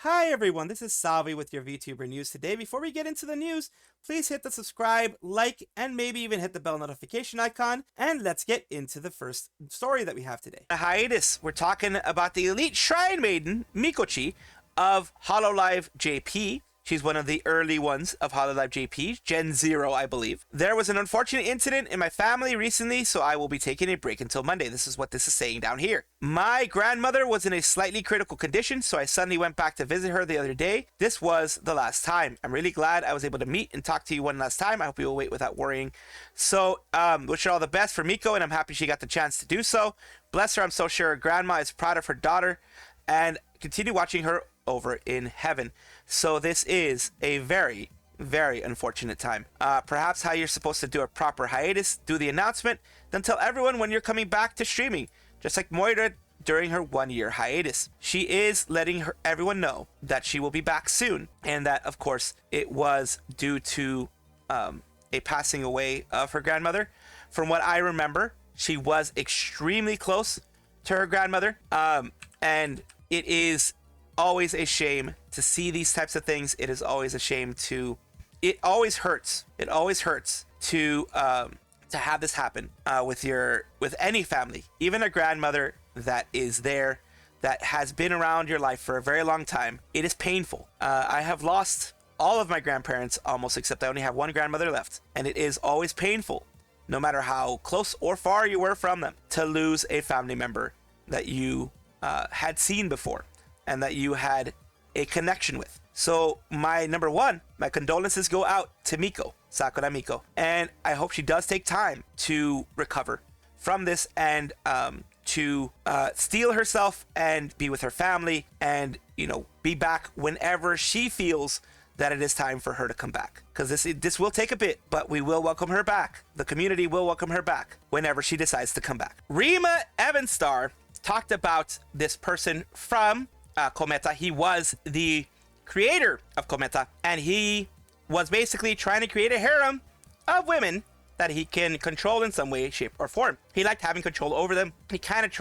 Hi everyone, this is Salvi with your VTuber news today. Before we get into the news, please hit the subscribe, like, and maybe even hit the bell notification icon, and let's get into the first story that we have today. A hiatus. We're talking about the elite shrine maiden, Mikochi, of Hololive JP. She's one of the early ones of Hololive JP, Gen 0, I believe. There was an unfortunate incident in my family recently, so I will be taking a break until Monday. This is what this is saying down here. My grandmother was in a slightly critical condition, so I suddenly went back to visit her the other day. This was the last time. I'm really glad I was able to meet and talk to you one last time. I hope you will wait without worrying. So, wish her all the best for Miko, and I'm happy she got the chance to do so. Bless her, I'm so sure her grandma is proud of her daughter, and continue watching her over in heaven. So this is a very, very unfortunate time. Perhaps how you're supposed to do a proper hiatus, do the announcement, then tell everyone when you're coming back to streaming, just like Moira during her 1-year hiatus. She is letting everyone know that she will be back soon, and that of course it was due to a passing away of her grandmother. From what I remember, she was extremely close to her grandmother, and it is always a shame to see these types of things. It is always a shame to, it always hurts to have this happen with any family, even a grandmother that is there, that has been around your life for a very long time. It is painful. I have lost all of my grandparents almost, except I only have one grandmother left, and it is always painful, no matter how close or far you were from them, to lose a family member that you had seen before and that you had a connection with. So my number one, my condolences go out to Miko, Sakura Miko, and I hope she does take time to recover from this and to steel herself and be with her family, and be back whenever she feels that it is time for her to come back, because this will take a bit, but we will welcome her back. The community will welcome her back whenever she decides to come back. Rima Evanstar talked about this person from Kometa. He was the creator of Kometa, and he was basically trying to create a harem of women that he can control in some way, shape, or form. He liked having control over them. He kind of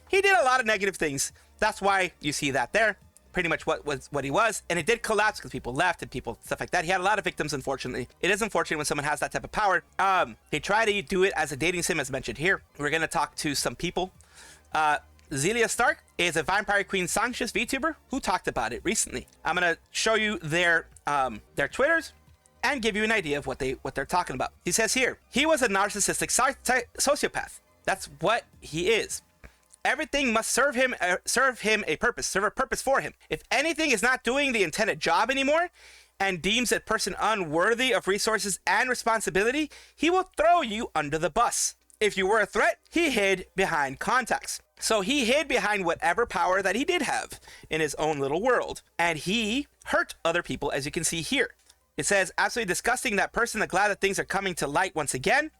he did a lot of negative things. That's why you see that there. Pretty much what he was, and it did collapse because people left and stuff like that. He had a lot of victims, unfortunately. It is unfortunate when someone has that type of power. They try to do it as a dating sim, as mentioned here. We're gonna talk to some people. Zelia Stark is a Vampire Queen Sanctious VTuber who talked about it recently. I'm gonna show you their Twitters and give you an idea of what they're talking about. He says here, he was a narcissistic sociopath. That's what he is. Everything must serve a purpose for him. If anything is not doing the intended job anymore and deems a person unworthy of resources and responsibility, he will throw you under the bus. If you were a threat, he hid behind contacts. So he hid behind whatever power that he did have in his own little world, and he hurt other people, as you can see here. It says, absolutely disgusting, that person. I'm glad that things are coming to light once again.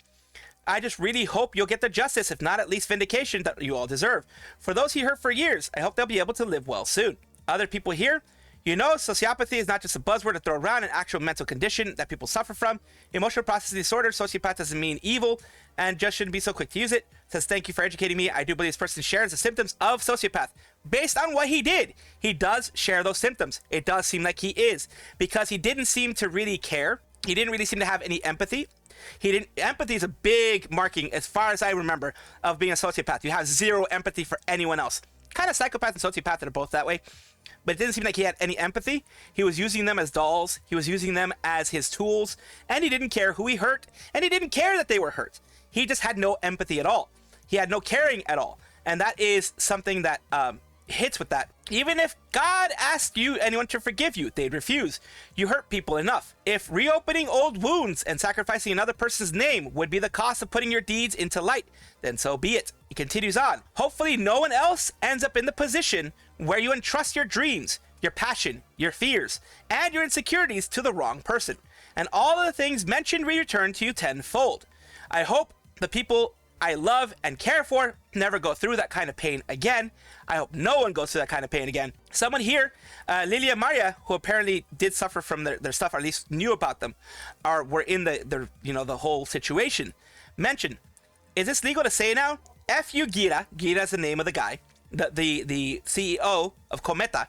I just really hope you'll get the justice, if not at least vindication, that you all deserve. For those he hurt for years, I hope they'll be able to live well soon. Other people here, sociopathy is not just a buzzword to throw around, an actual mental condition that people suffer from. Emotional processing disorder. Sociopath doesn't mean evil, and just shouldn't be so quick to use it. Says, thank you for educating me. I do believe this person shares the symptoms of sociopath. Based on what he did, he does share those symptoms. It does seem like he is, because he didn't seem to really care. He didn't really seem to have any empathy. Empathy is a big marking, as far as I remember, of being a sociopath. You have zero empathy for anyone else. Kind of psychopath and sociopath are both that way. But it didn't seem like he had any empathy. He was using them as dolls. He was using them as his tools. And he didn't care who he hurt. And he didn't care that they were hurt. He just had no empathy at all. He had no caring at all. And that is something that hits with that. Even if God asked anyone to forgive you, they'd refuse. You hurt people enough. If reopening old wounds and sacrificing another person's name would be the cost of putting your deeds into light, then so be it. He continues on. Hopefully no one else ends up in the position where you entrust your dreams, your passion, your fears, and your insecurities to the wrong person, and all of the things mentioned return to you tenfold. I hope the people I love and care for never go through that kind of pain again. I hope no one goes through that kind of pain again. Someone here, Lilia Maria, who apparently did suffer from their stuff, or at least knew about them, or were in the whole situation, mentioned, is this legal to say now? F you, Gira. Gira is the name of the guy, the CEO of Kometa.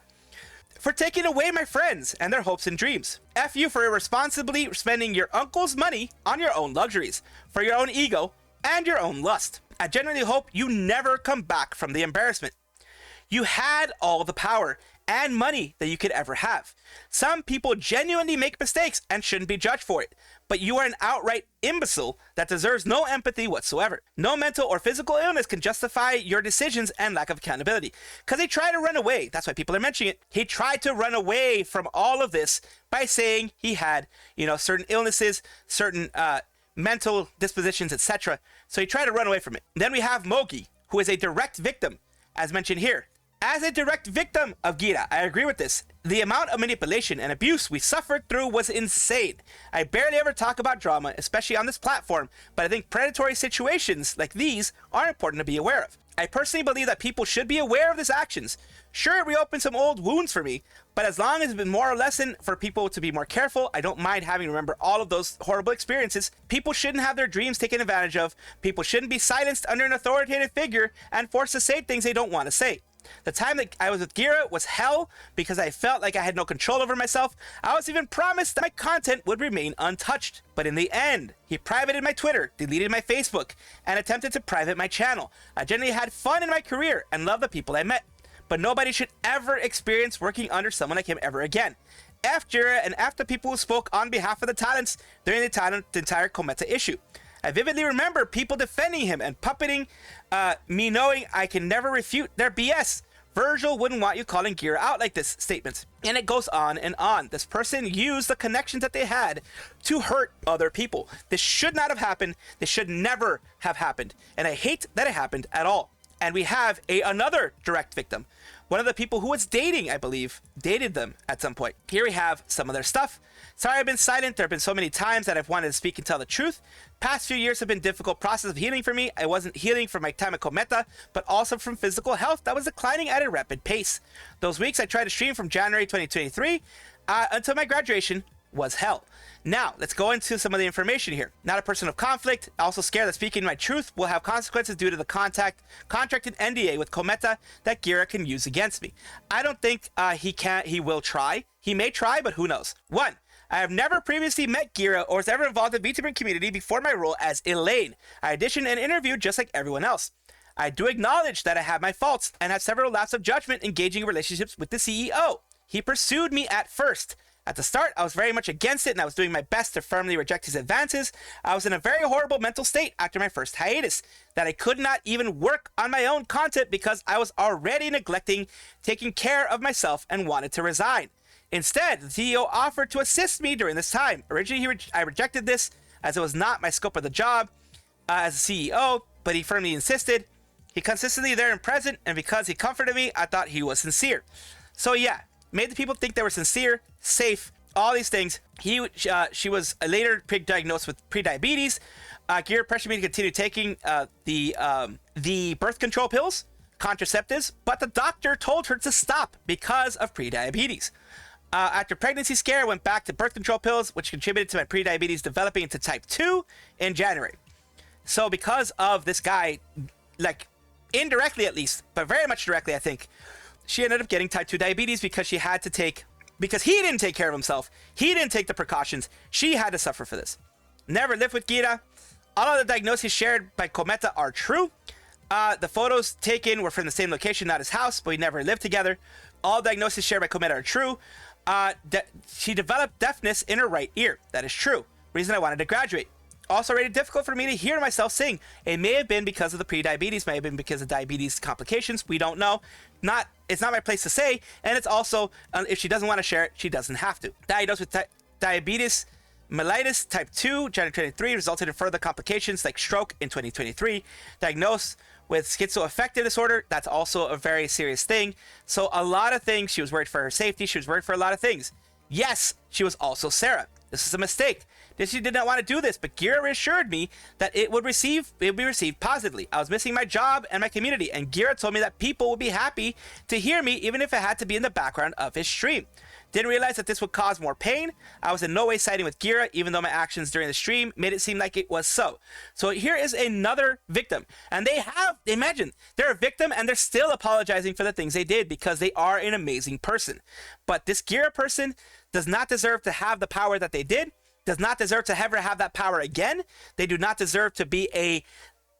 for taking away my friends and their hopes and dreams. F you for irresponsibly spending your uncle's money on your own luxuries, for your own ego and your own lust. I genuinely hope you never come back from the embarrassment. You had all the power and money that you could ever have. Some people genuinely make mistakes and shouldn't be judged for it, but you are an outright imbecile that deserves no empathy whatsoever. No mental or physical illness can justify your decisions and lack of accountability. Because he tried to run away. That's why people are mentioning it. He tried to run away from all of this by saying he had, certain illnesses, certain mental dispositions, etc. So he tried to run away from it. Then we have Mogi, who is a direct victim, as mentioned here. As a direct victim of Gira, I agree with this. The amount of manipulation and abuse we suffered through was insane. I barely ever talk about drama, especially on this platform, but I think predatory situations like these are important to be aware of. I personally believe that people should be aware of these actions. Sure, it reopened some old wounds for me, but as long as it's been more a lesson for people to be more careful, I don't mind having to remember all of those horrible experiences. People shouldn't have their dreams taken advantage of. People shouldn't be silenced under an authoritative figure and forced to say things they don't want to say. The time that I was with Gira was hell because I felt like I had no control over myself. I was even promised that my content would remain untouched. But in the end, he privated my Twitter, deleted my Facebook, and attempted to private my channel. I generally had fun in my career and loved the people I met. But nobody should ever experience working under someone like him ever again. F Gira and F the people who spoke on behalf of the talents during the entire Kometa issue. I vividly remember people defending him and puppeting me, knowing I can never refute their BS. Virgil wouldn't want you calling Gira out like this statement. And it goes on and on. This person used the connections that they had to hurt other people. This should not have happened. This should never have happened. And I hate that it happened at all. And we have another direct victim. One of the people who was dating, I believe, dated them at some point. Here we have some of their stuff. Sorry I've been silent. There have been so many times that I've wanted to speak and tell the truth. Past few years have been difficult process of healing for me. I wasn't healing from my time at Kometa, but also from physical health that was declining at a rapid pace. Those weeks I tried to stream from January 2023 until my graduation was hell. Now, let's go into some of the information here. Not a person of conflict, also scared that speaking my truth will have consequences due to the contracted NDA with Kometa that Gira can use against me. I don't think he will try. He may try, but who knows? 1. I have never previously met Gira or was ever involved in the VTuber community before my role as Elaine. I auditioned and interviewed just like everyone else. I do acknowledge that I have my faults and have several lapses of judgment engaging in relationships with the CEO. He pursued me at first. At the start, I was very much against it and I was doing my best to firmly reject his advances. I was in a very horrible mental state after my first hiatus, that I could not even work on my own content because I was already neglecting taking care of myself and wanted to resign. Instead, the CEO offered to assist me during this time. Originally, I rejected this as it was not my scope of the job as a CEO, but he firmly insisted. He consistently there and present, and because he comforted me, I thought he was sincere. So yeah, made the people think they were sincere, safe, all these things. She was later diagnosed with prediabetes. Gira pressured me to continue taking the birth control pills, contraceptives, but the doctor told her to stop because of prediabetes. After pregnancy scare, I went back to birth control pills, which contributed to my prediabetes developing into type 2 in January. So because of this guy, like indirectly at least, but very much directly, I think, she ended up getting type 2 diabetes because she had to because he didn't take care of himself. He didn't take the precautions. She had to suffer for this. Never lived with Gira. All of the diagnoses shared by Kometa are true. The photos taken were from the same location, not his house, but we never lived together. All diagnoses shared by Kometa are true. She developed deafness in her right ear. That is true. Reason I wanted to graduate. Also made it difficult for me to hear myself sing. It may have been because of the prediabetes, may have been because of diabetes complications. We don't know. It's not my place to say. And it's also, if she doesn't want to share it, she doesn't have to. Diagnosed with diabetes mellitus type 2, January 23, resulted in further complications like stroke in 2023. Diagnosed with schizoaffective disorder, that's also a very serious thing. So a lot of things, she was worried for her safety, she was worried for a lot of things. Yes, she was also Sarah. This is a mistake. She did not want to do this, but Gira reassured me that it would be received positively. I was missing my job and my community, and Gira told me that people would be happy to hear me even if it had to be in the background of his stream. Didn't realize that this would cause more pain. I was in no way siding with Gira, even though my actions during the stream made it seem like it was so. So here is another victim. And imagine, they're a victim and they're still apologizing for the things they did because they are an amazing person. But this Gira person does not deserve to have the power that they did, does not deserve to ever have that power again. They do not deserve to be a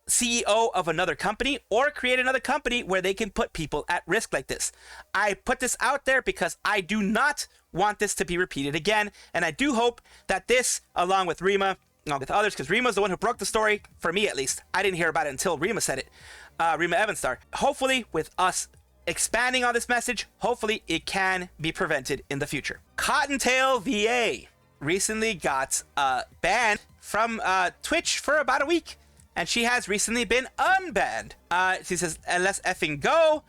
CEO of another company or create another company where they can put people at risk like this. I put this out there because I do not want this to be repeated again, and I do hope that this, along with Rima, along with others, because Rima's the one who broke the story, for me at least. I didn't hear about it until Rima said it. Rima Evanstar. Hopefully, with us expanding on this message, hopefully it can be prevented in the future. CottontailVA recently got banned from Twitch for about a week. And she has recently been unbanned. She says, let's effing go.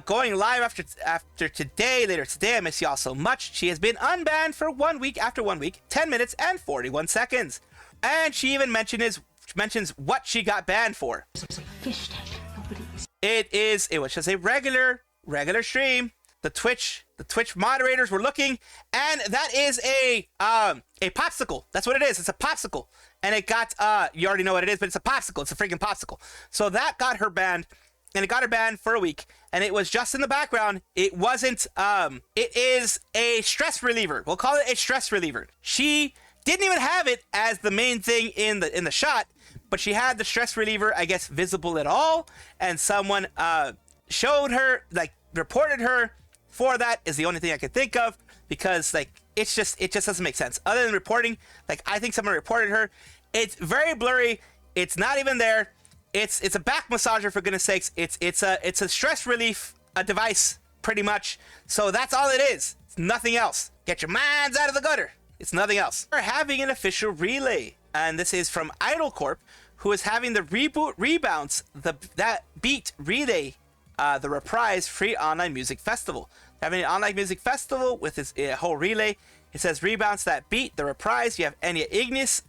Going live after today, later today. I miss y'all so much. She has been unbanned for 1 week after 1 week, 10 minutes and 41 seconds. And she even mentions what she got banned for. It was just a regular regular stream. The Twitch moderators were looking, and that is a popsicle. That's what it is. It's a popsicle. And it got, you already know what it is, but it's a popsicle. It's a freaking popsicle. So that got her banned, and it got her banned for a week. And it was just in the background. It wasn't, it is a stress reliever. We'll call it a stress reliever. She didn't even have it as the main thing in the shot, but she had the stress reliever, I guess, visible at all. And someone showed her, like, reported her for that is the only thing I could think of, because like it just doesn't make sense. Other than reporting, like I think someone reported her. It's very blurry. It's not even there. It's a back massager, for goodness sakes. It's a stress relief device pretty much. So that's all it is. It's nothing else. Get your minds out of the gutter. It's nothing else. We're having an official relay, and this is from Idol Corp, who is having the reboot rebounce that beat relay, the Reprise free online music festival. Having an online music festival with its whole relay. It says rebounce that beat the Reprise. You have Enya Ignis,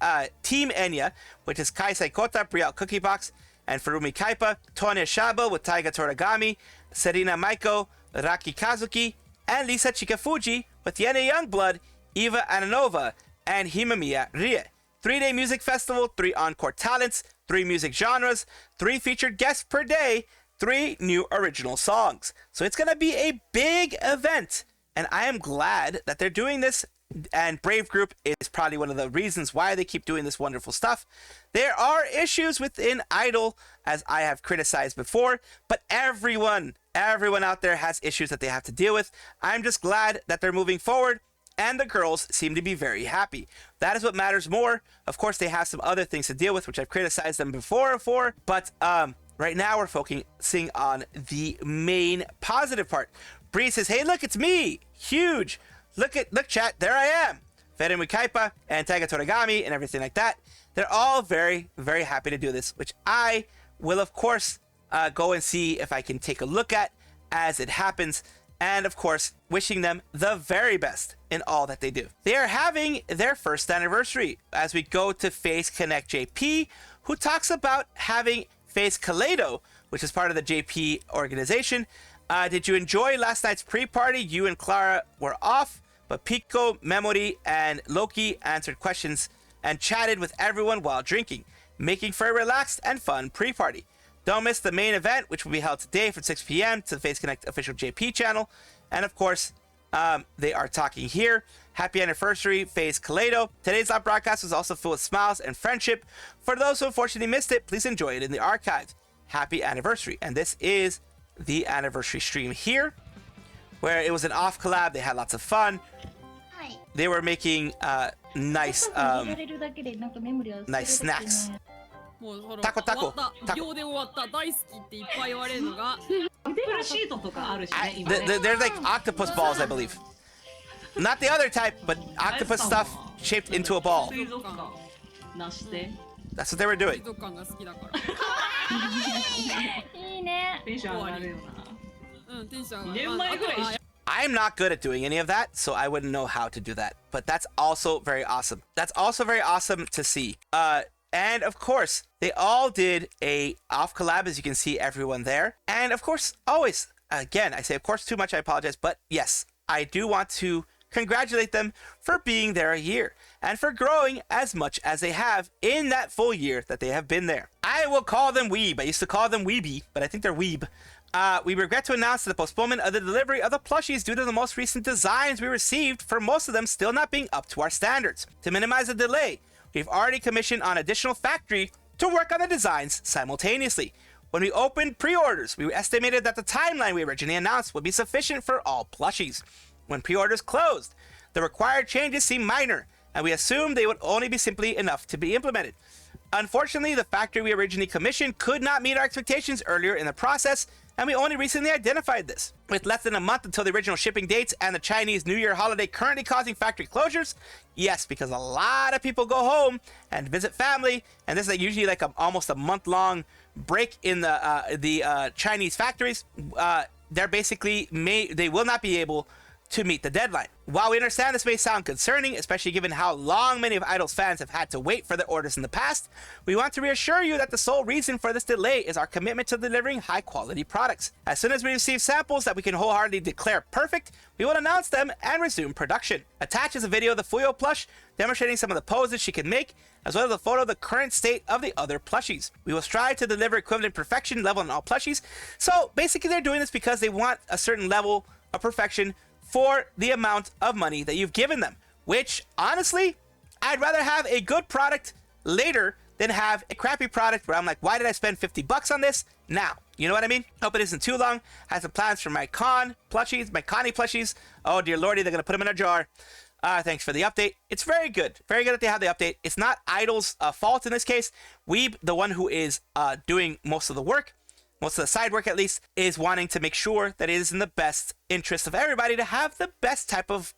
Team Enya, which is Kai Saikota, Brielle Cookie Box, and Furumi Kaipa, Tonya Shaba with Taiga Toragami, Serena Maiko, Raki Kazuki, and Lisa Chikafuji with Yene Youngblood, Eva Ananova, and Himamiya Rie. 3-day music festival, 3 encore talents, 3 music genres, 3 featured guests per day, 3 new original songs. So it's going to be a big event, and I am glad that they're doing this, and Brave Group is probably one of the reasons why they keep doing this wonderful stuff. There are issues within Idol, as I have criticized before, but everyone out there has issues that they have to deal with. I'm just glad that they're moving forward, and the girls seem to be very happy. That is what matters more. Of course, they have some other things to deal with, which I've criticized them before for, but right now we're focusing on the main positive part. Bree says, hey, look, it's me. Huge. Look chat, there I am. Feren Kaipa and Taiga Toragami and everything like that. They're all very, very happy to do this, which I will, of course, go and see if I can take a look at as it happens. And, of course, wishing them the very best in all that they do. They are having their first anniversary as we go to Phaseconnect JP, who talks about having Face Kaleido, which is part of the JP organization. Did you enjoy last night's pre-party? You and Clara were off, but Pico, Memory, and Loki answered questions and chatted with everyone while drinking, making for a relaxed and fun pre-party. Don't miss the main event, which will be held today from 6 p.m. to the Phaseconnect official JP channel. And of course, they are talking here. Happy anniversary, Phase Kaleido. Today's live broadcast was also full of smiles and friendship. For those who unfortunately missed it, please enjoy it in the archives. Happy anniversary. And this is the anniversary stream here, where it was an off collab. They had lots of fun. They were making nice snacks. Taco. They're like octopus balls, I believe. Not the other type, but octopus stuff shaped into a ball. That's what they were doing. I'm not good at doing any of that, so I wouldn't know how to do that. But that's also very awesome. That's also very awesome to see. And of course, they all did a off collab, as you can see everyone there. And of course, always, again, I say of course too much, I apologize. But yes, I do want to congratulate them for being there a year and for growing as much as they have in that full year that they have been there. I will call them Weeb. I used to call them Weeby, but I think they're Weeb. We regret to announce the postponement of the delivery of the plushies due to the most recent designs we received, for most of them still not being up to our standards. To minimize the delay, we've already commissioned an additional factory to work on the designs simultaneously. When we opened pre-orders, we estimated that the timeline we originally announced would be sufficient for all plushies. When pre-orders closed, the required changes seemed minor, and we assumed they would only be simply enough to be implemented. Unfortunately, the factory we originally commissioned could not meet our expectations earlier in the process, and we only recently identified this. With less than a month until the original shipping dates and the Chinese New Year holiday currently causing factory closures, yes, because a lot of people go home and visit family, and this is usually like almost a month-long break in the Chinese factories. They will not be able to meet the deadline. While we understand this may sound concerning, especially given how long many of Idol's fans have had to wait for their orders in the past, we want to reassure you that the sole reason for this delay is our commitment to delivering high quality products. As soon as we receive samples that we can wholeheartedly declare perfect, we will announce them and resume production. Attached is a video of the Fuyo plush demonstrating some of the poses she can make, as well as a photo of the current state of the other plushies. We will strive to deliver equivalent perfection level on all plushies. So basically they're doing this because they want a certain level of perfection for the amount of money that you've given them, which honestly, I'd rather have a good product later than have a crappy product where I'm like, why did I spend 50 bucks on this now? You know what I mean? Hope it isn't too long. I have some plans for my Connie plushies. Oh dear lordy, they're gonna put them in a jar. Thanks for the update. It's very good. Very good that they have the update. It's not Idol's fault in this case. Weeb, the one who is doing most of the work, most of the side work at least, is wanting to make sure that it is in the best interest of everybody to have the best type of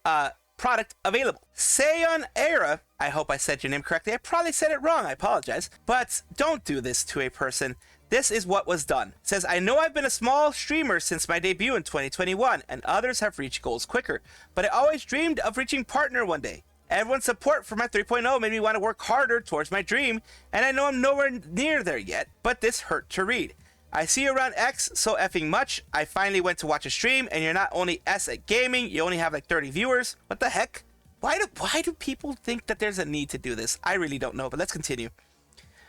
product available. Seon Era, I hope I said your name correctly. I probably said it wrong. I apologize. But don't do this to a person. This is what was done. It says, I know I've been a small streamer since my debut in 2021, and others have reached goals quicker, but I always dreamed of reaching partner one day. Everyone's support for my 3.0 made me want to work harder towards my dream, and I know I'm nowhere near there yet, but this hurt to read. I see you around X so effing much. I finally went to watch a stream, and you're not only S at gaming, you only have like 30 viewers. What the heck? Why do people think that there's a need to do this? I really don't know, but let's continue.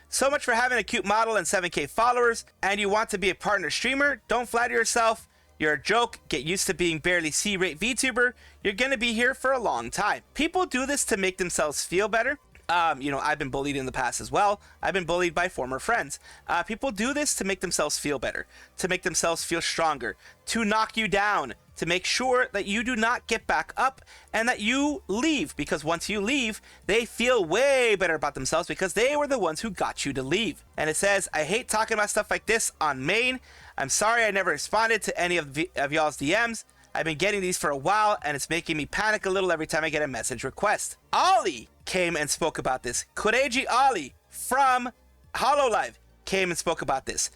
So much for having a cute model and 7K followers, and you want to be a partner streamer? Don't flatter yourself. You're a joke. Get used to being barely C-rate VTuber. You're gonna be here for a long time. People do this to make themselves feel better. I've been bullied in the past as well. I've been bullied by former friends. People do this to make themselves feel better, to make themselves feel stronger, to knock you down, to make sure that you do not get back up and that you leave, because once you leave, they feel way better about themselves because they were the ones who got you to leave. And it says, I hate talking about stuff like this on main. I'm sorry I never responded to any of y'all's DMs. I've been getting these for a while, and it's making me panic a little every time I get a message request. Ollie came and spoke about this. Kureji Ollie from Hololive came and spoke about this.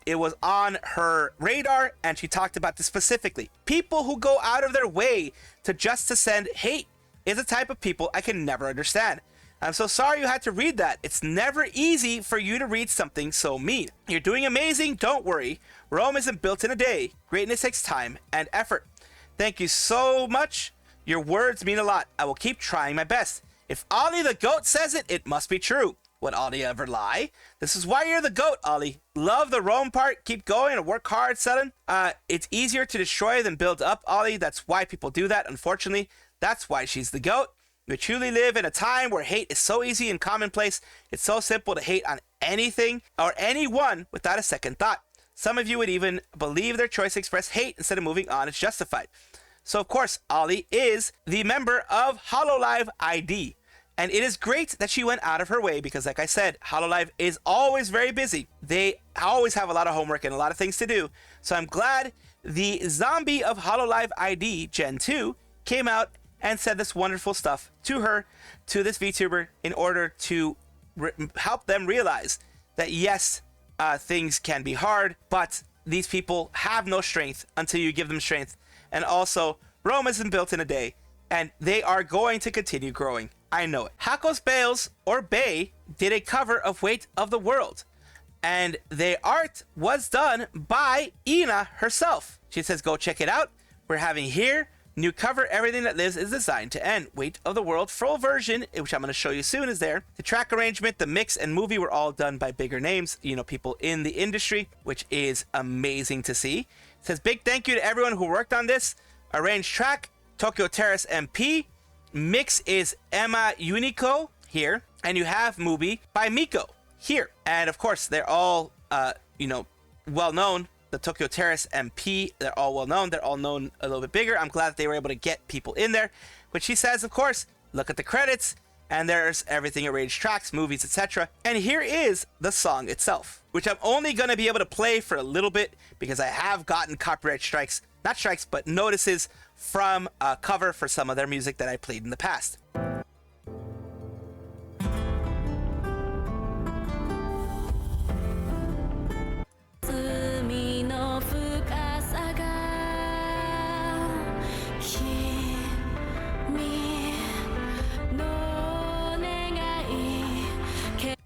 It was on her radar, and she talked about this specifically. People who go out of their way to send hate is a type of people I can never understand. I'm so sorry you had to read that. It's never easy for you to read something so mean. You're doing amazing, don't worry. Rome isn't built in a day. Greatness takes time and effort. Thank you so much. Your words mean a lot. I will keep trying my best. If Ollie the GOAT says it, it must be true. Would Ollie ever lie? This is why you're the GOAT, Ollie. Love the Rome part. Keep going and work hard, Seren. It's easier to destroy than build up, Ollie. That's why people do that, unfortunately. That's why she's the GOAT. We truly live in a time where hate is so easy and commonplace. It's so simple to hate on anything or anyone without a second thought. Some of you would even believe their choice to express hate instead of moving on is justified. So of course, Ollie is the member of Hololive ID. And it is great that she went out of her way because, like I said, Hololive is always very busy. They always have a lot of homework and a lot of things to do. So I'm glad the zombie of Hololive ID Gen 2 came out and said this wonderful stuff to her, to this VTuber, in order to help them realize that yes, things can be hard, but these people have no strength until you give them strength. And also, Rome isn't built in a day, and they are going to continue growing. I know it. Hakos Bales, or Bae, did a cover of Weight of the World, and the art was done by Ina herself. She says, go check it out. We're having here, new cover, everything that lives is designed to end. Weight of the World full version, which I'm going to show you soon, is there. The track arrangement, the mix, and movie were all done by bigger names, you know, people in the industry, which is amazing to see. It says, big thank you to everyone who worked on this. Arranged track, Tokyo Terrace MP. Mix is Emma Unico here. And you have movie by Miko here. And of course, they're all, you know, well known. The Tokyo Terrace MP, they're all well known. They're all known a little bit bigger. I'm glad that they were able to get people in there. But she says, of course, look at the credits, and there's everything arranged, tracks, movies, etc. And here is the song itself, which I'm only going to be able to play for a little bit because I have gotten copyright strikes, not strikes, but notices from a cover for some of their music that I played in the past.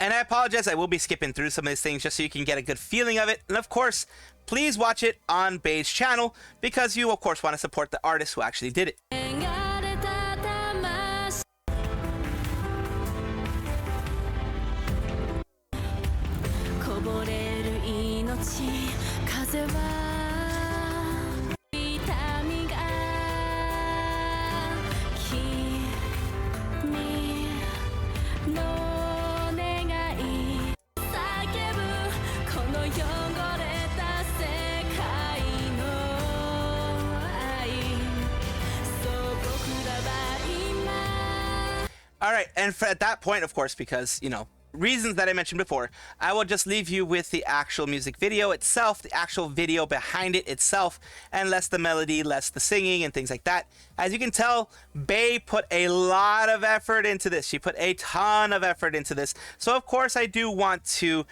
And I apologize, I will be skipping through some of these things just so you can get a good feeling of it. And of course, please watch it on Bae's channel because you, of course, want to support the artist who actually did it. All right, and at that point, of course, because, you know, reasons that I mentioned before, I will just leave you with the actual music video itself, the actual video behind it itself, and less the melody, less the singing, and things like that. As you can tell, Bae put a lot of effort into this. She put a ton of effort into this. So, of course, I do want to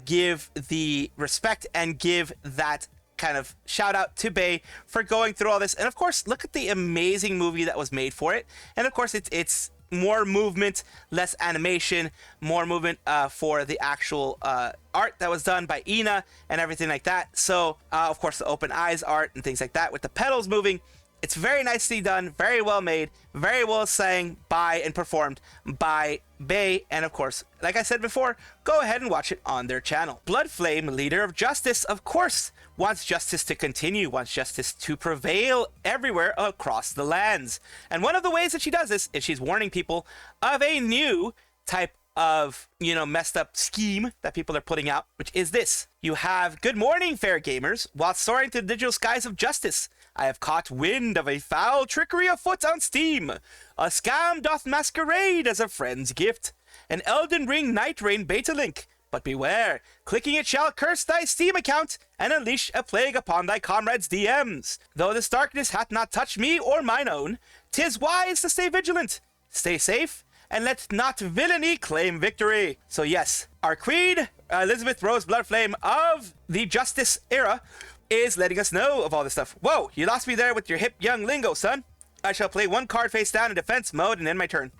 give the respect and give that kind of shout out to Bae for going through all this. And, of course, look at the amazing movie that was made for it. And, of course, it's more movement, less animation, more movement for the actual art that was done by Ina and everything like that. So, of course, the open eyes art and things like that with the petals moving. It's very nicely done, very well made, very well sang by and performed by Bae. And of course, like I said before, go ahead and watch it on their channel. Bloodflame, leader of justice, of course, wants justice to continue, wants justice to prevail everywhere across the lands. And one of the ways that she does this is she's warning people of a new type of, you know, messed up scheme that people are putting out, which is this. You have, good morning, fair gamers. While soaring to the digital skies of justice, I have caught wind of a foul trickery afoot on Steam. A scam doth masquerade as a friend's gift. An Elden Ring Night Rain beta link. But beware, clicking it shall curse thy Steam account and unleash a plague upon thy comrades' DMs. Though this darkness hath not touched me or mine own, 'tis wise to stay vigilant, stay safe, and let not villainy claim victory. So yes, our queen, Elizabeth Rose Bloodflame of the Justice era, is letting us know of all this stuff. Whoa, you lost me there with your hip young lingo, son. I shall play one card face down in defense mode and end my turn.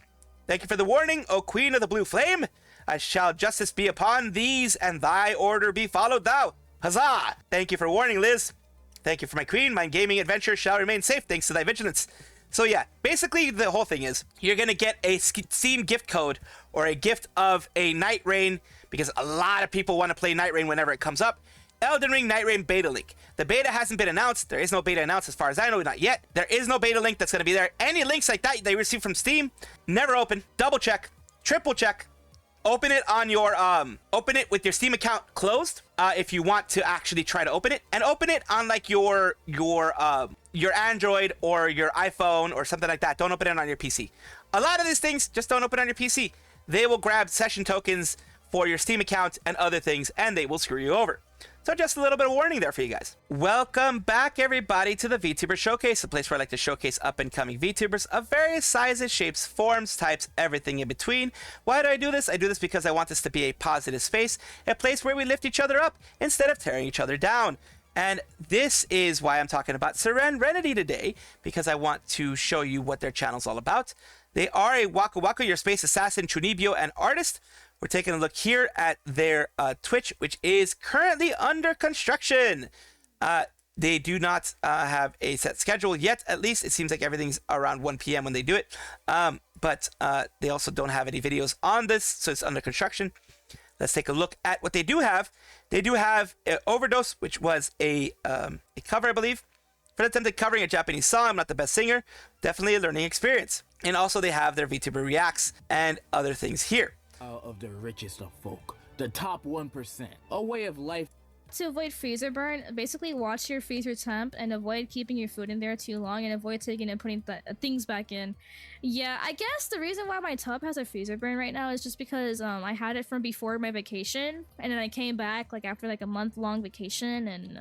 Thank you for the warning, O Queen of the Blue Flame. I shall justice be upon these, and thy order be followed thou. Huzzah! Thank you for warning, Liz. Thank you for my queen. My gaming adventure shall remain safe thanks to thy vigilance. So yeah, basically the whole thing is you're going to get a Steam gift code or a gift of a Night Rain, because a lot of people want to play Night Rain whenever it comes up. Elden Ring Night Rain beta link. The beta hasn't been announced. There is no beta announced as far as I know, not yet. There is no beta link that's going to be there. Any links like that they receive from Steam, never open. Double check, triple check. Open it on your, open it with your Steam account closed, if you want to actually try to open it, and open it on like your Android or your iPhone or something like that. Don't open it on your PC. A lot of these things, just don't open on your PC. They will grab session tokens for your Steam account and other things, and they will screw you over. So just a little bit of warning there for you guys. Welcome back, everybody, to the VTuber Showcase, the place where I like to showcase up-and-coming VTubers of various sizes, shapes, forms, types, everything in between. Why do I do this? I do this because I want this to be a positive space, a place where we lift each other up instead of tearing each other down. And this is why I'm talking about Seren Renity today, because I want to show you what their channel's all about. They are a Waka Waka, your space assassin, chunibyo, and artist. We're taking a look here at their Twitch, which is currently under construction. They do not have a set schedule yet, at least. It seems like everything's around 1 p.m. when they do it. But they also don't have any videos on this, so it's under construction. Let's take a look at what they do have. They do have Overdose, which was a cover, I believe. For attempted covering a Japanese song, I'm not the best singer. Definitely a learning experience. And also they have their VTuber Reacts and other things here. Of the richest of folk, the top 1%, a way of life. To avoid freezer burn, basically watch your freezer temp and avoid keeping your food in there too long, and avoid taking and putting things back in. Yeah, I guess the reason why my tub has a freezer burn right now is just because I had it from before my vacation, and then I came back like after like a month-long vacation, and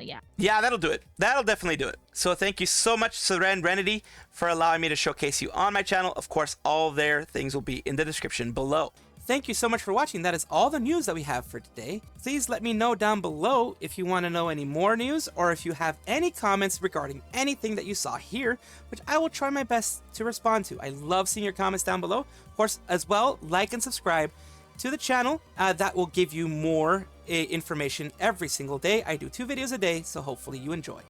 yeah. Yeah, that'll do it. That'll definitely do it. So thank you so much, Seren Renity, for allowing me to showcase you on my channel. Of course, all their things will be in the description below. Thank you so much for watching. That is all the news that we have for today. Please let me know down below if you want to know any more news, or if you have any comments regarding anything that you saw here, which I will try my best to respond to. I love seeing your comments down below. Of course, as well, like and subscribe to the channel. That will give you more information every single day. I do 2 videos a day, so hopefully you enjoy.